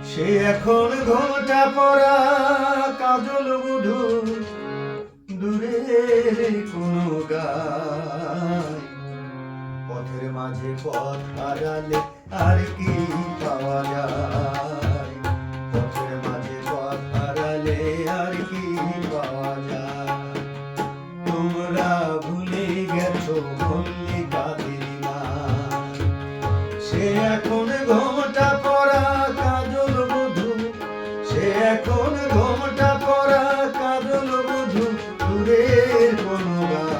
সে এখন ঘোমটা পরা কাজল বধূ দূরের কোনো গায়। পথের মাঝে পথ হারালে আর কি পাওয়া যায়? পথের মাঝে পথ হারালে আর কি পাওয়া যায়? তোমরা ভুলে গেছো মল্লিকাদের নাম। সে এখন ঘোমটা পরা কাজল বধূ, সে এখন ঘোমটা পরা কাজল বধূ দূরের কোনো গায়।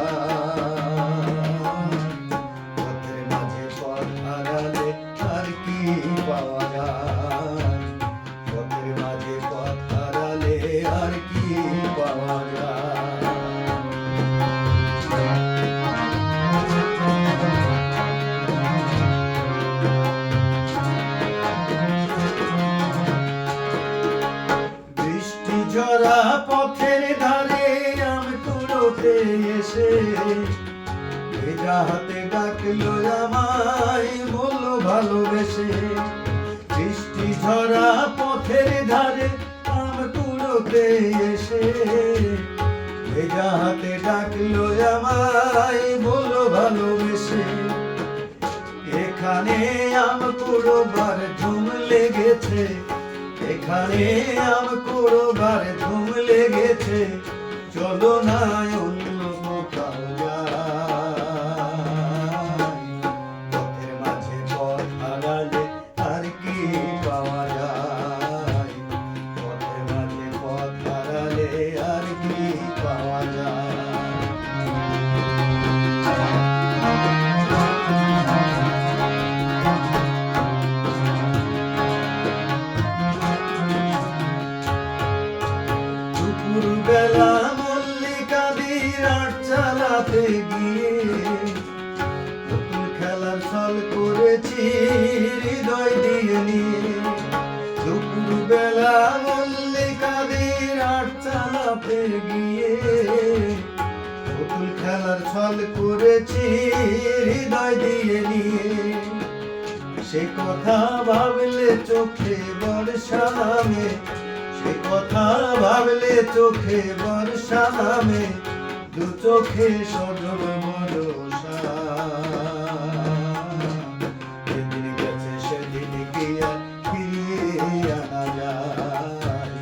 পথের মাঝে পথ হারালে আর কি পাওয়া যায়? পথের মাঝে পথ হারালে আর কি পাওয়া যায়? ঝরা পথের ধারে আম কুড়োতে এসে ভেজা হাতে ডাকলো আমায়, বললো ভালোবেসে। বৃষ্টি ঝরা পথের ধারে আম কুড়োতে এসে ভেজা হাতে ডাকলো আমায়, বললো ভালোবেসে। এখানে আম কুড়োবার ধুম লেগেছে, এখানে আম কুড়োবার ধুম লেগেছে, চলো না অন্য কোথাও যাই। পথের মাঝে পথ হারালে আর কি পাওয়া যায়? পথের মাঝে পথ হারালে আর কি পাওয়া যায়? বেলা মল্লিকাদের আট চালাতে গিয়ে পুতুল খেলার ছল করেছি হৃদয় দিয়ে নিয়ে। দুপুর বেলা মল্লিকাদের আট চালাতে গিয়ে পুতুল খেলার ছল করেছি হৃদয় দিয়ে নিয়ে। সে কথা ভাবলে চোখে বর্ষা নামে, সে কথা ভাবলে চোখে বর্ষা নামে, দু চোখে সজল বরষা। যেদিন গেছে সেদিন কি আর ফিরিয়ে আনা যায়?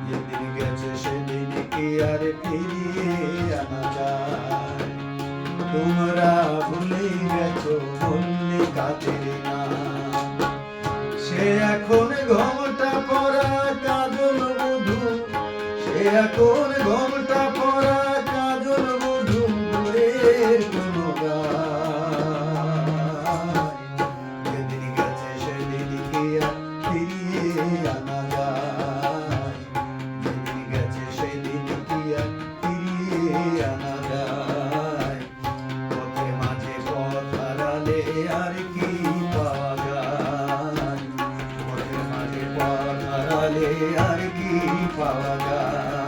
যেদিন গেছে সেদিন কি আর ফিরিয়ে আনা যায়? তোমরা ভুলে গেছো মল্লিকাদের নাম। সে এখন ঘোমটা পরা কাজল বধূ, সে এখন ঘোমটা পরা কাজল বধূ দূরের কোনো গায়। যেদিন গেছে সেদিন কি আর ফিরিয়ে আনা যায়? যেদিন গেছে সেদিন কি আর ফিরিয়ে আনা যায়? পথের মাঝে পথ হারালে আর কি পাওয়া যায়? পথের মাঝে পথ হারালে আর কি পাওয়া যায়?